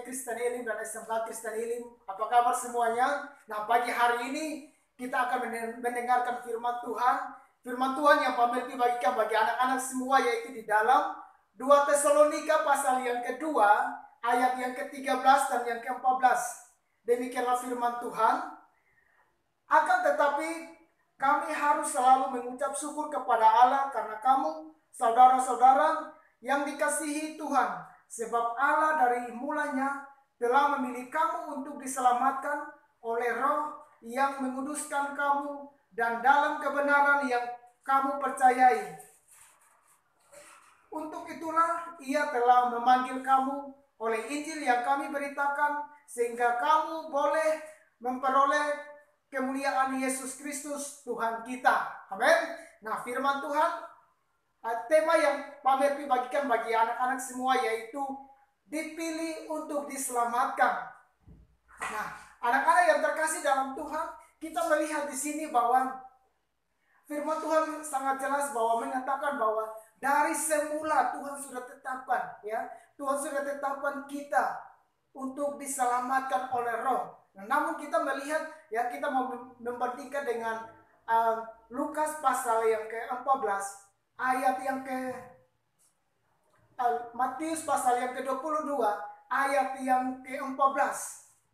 Kristen Elim dan SMK Kristen Elim. Apa kabar semuanya? Nah, pagi hari ini kita akan mendengarkan firman Tuhan. Firman Tuhan yang Pak bagikan bagi anak-anak semua, yaitu di dalam 2 Tesalonika pasal yang kedua, ayat yang ke-13 dan yang ke-14. Demikianlah firman Tuhan. Akan tetapi kami harus selalu mengucap syukur kepada Allah karena kamu, saudara-saudara yang dikasihi Tuhan, sebab Allah dari mulanya telah memilih kamu untuk diselamatkan oleh Roh yang menguduskan kamu dan dalam kebenaran yang kamu percayai. Untuk itulah Ia telah memanggil kamu oleh Injil yang kami beritakan, sehingga kamu boleh memperoleh kemuliaan Yesus Kristus Tuhan kita. Amin. Nah, firman Tuhan, tema yang Pak Merpi bagikan bagi anak-anak semua yaitu dipilih untuk diselamatkan. Nah, anak-anak yang terkasih dalam Tuhan, kita melihat di sini bahwa firman Tuhan sangat jelas bahwa menyatakan bahwa dari semula Tuhan sudah tetapkan, ya, Tuhan sudah tetapkan kita untuk diselamatkan oleh Roh. Nah, namun kita melihat, ya, kita mau membandingkan dengan Lukas pasal yang ke-14, ayat yang Matius pasal yang ke-22, ayat yang ke-14.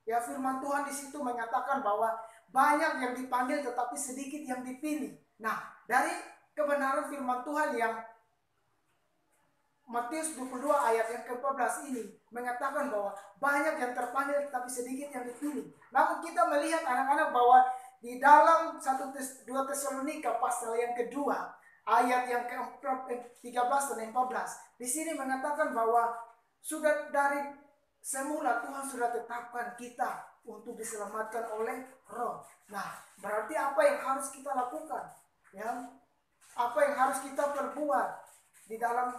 Ya, firman Tuhan di situ mengatakan bahwa banyak yang dipanggil tetapi sedikit yang dipilih. Nah, dari kebenaran firman Tuhan yang Matius 22 ayat yang ke-14 ini mengatakan bahwa banyak yang terpanggil tetapi sedikit yang dipilih. Namun kita melihat anak-anak bahwa di dalam 2 Tesalonika pasal yang kedua ayat yang ke-13 dan 14, di sini mengatakan bahwa sudah dari semula Tuhan sudah tetapkan kita untuk diselamatkan oleh Roh. Nah, berarti apa yang harus kita lakukan? Ya, apa yang harus kita perbuat di dalam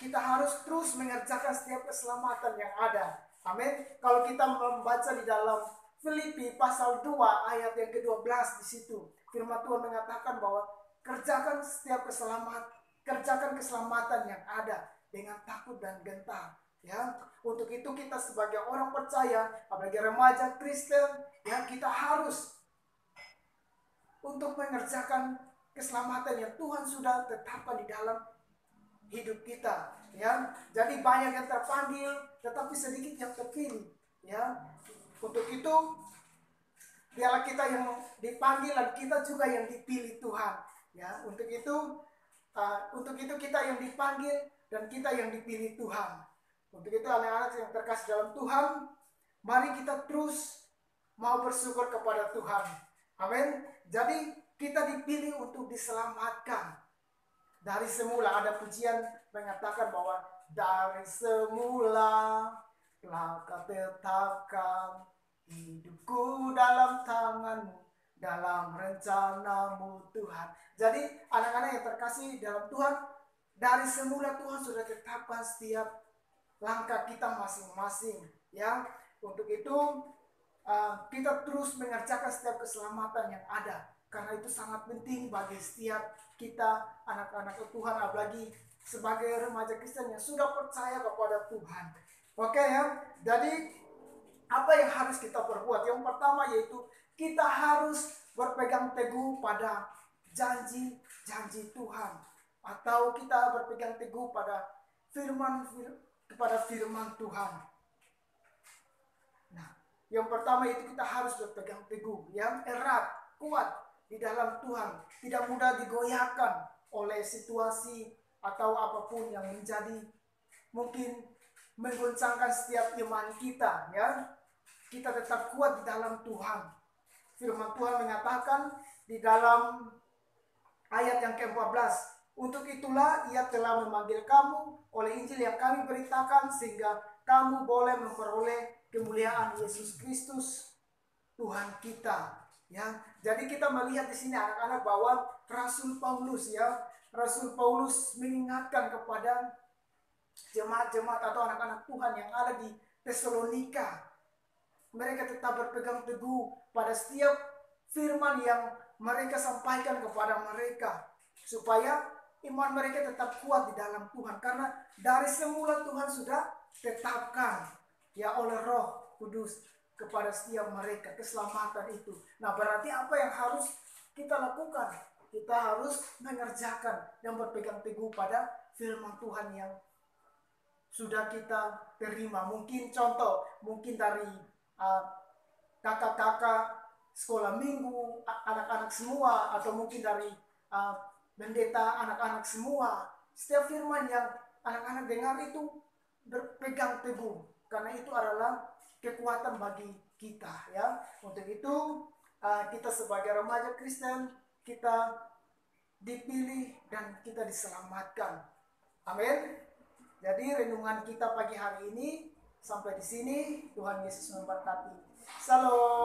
kita harus terus mengerjakan setiap keselamatan yang ada. Amin. Kalau kita membaca di dalam Filipi pasal 2 ayat yang ke-12, di situ firman Tuhan mengatakan bahwa kerjakan keselamatan yang ada dengan takut dan gentar. Ya, untuk itu kita sebagai orang percaya, apalagi remaja Kristen, ya, kita harus untuk mengerjakan keselamatan yang Tuhan sudah tetapkan di dalam hidup kita, ya. Jadi banyak yang terpanggil tetapi sedikit yang terpilih, ya. Untuk itu biarlah kita yang dipanggil dan kita juga yang dipilih Tuhan, ya. Untuk itu kita yang dipanggil dan kita yang dipilih Tuhan. Untuk itu anak-anak yang terkasih dalam Tuhan, mari kita terus mau bersyukur kepada Tuhan. Amin. Jadi kita dipilih untuk diselamatkan. Dari semula ada pujian mengatakan bahwa dari semula telah Kau tetapkan hidupku dalam tangan-Mu, dalam rencana-Mu Tuhan. Jadi anak-anak yang terkasih dalam Tuhan, dari semula Tuhan sudah tetapkan setiap langkah kita masing-masing, ya. Untuk itu kita terus mengerjakan setiap keselamatan yang ada, karena itu sangat penting bagi setiap kita anak-anak Tuhan, apalagi sebagai remaja Kristen yang sudah percaya kepada Tuhan. Oke, ya. Jadi apa yang harus kita perbuat? Yang pertama yaitu kita harus berpegang teguh pada janji-janji Tuhan, atau kita berpegang teguh pada firman Tuhan. Nah, yang pertama itu kita harus berpegang teguh, yang erat, kuat di dalam Tuhan, tidak mudah digoyahkan oleh situasi atau apapun yang menjadi mungkin menggoncangkan setiap iman kita, ya. Kita tetap kuat di dalam Tuhan. Firman Tuhan mengatakan di dalam ayat yang ke-14, untuk itulah Ia telah memanggil kamu oleh Injil yang kami beritakan, sehingga kamu boleh memperoleh kemuliaan Yesus Kristus Tuhan kita. Ya, jadi kita melihat di sini anak-anak bahwa Rasul Paulus mengingatkan kepada jemaat-jemaat atau anak-anak Tuhan yang ada di Tesalonika. Mereka tetap berpegang teguh pada setiap firman yang mereka sampaikan kepada mereka, supaya iman mereka tetap kuat di dalam Tuhan, karena dari semula Tuhan sudah tetapkan ya oleh Roh Kudus kepada setiap mereka keselamatan itu. Nah, berarti apa yang harus kita lakukan? Kita harus mengerjakan dan berpegang teguh pada firman Tuhan yang sudah kita terima. Mungkin contoh, mungkin dari kakak-kakak sekolah minggu, anak-anak semua, atau mungkin dari pendeta anak-anak semua. Setiap firman yang anak-anak dengar itu berpegang teguh, karena itu adalah kekuatan bagi kita ya. Untuk itu kita sebagai remaja Kristen, kita dipilih dan kita diselamatkan. Amin. Jadi renungan kita pagi hari ini sampai di sini. Tuhan Yesus memberkati. Salam.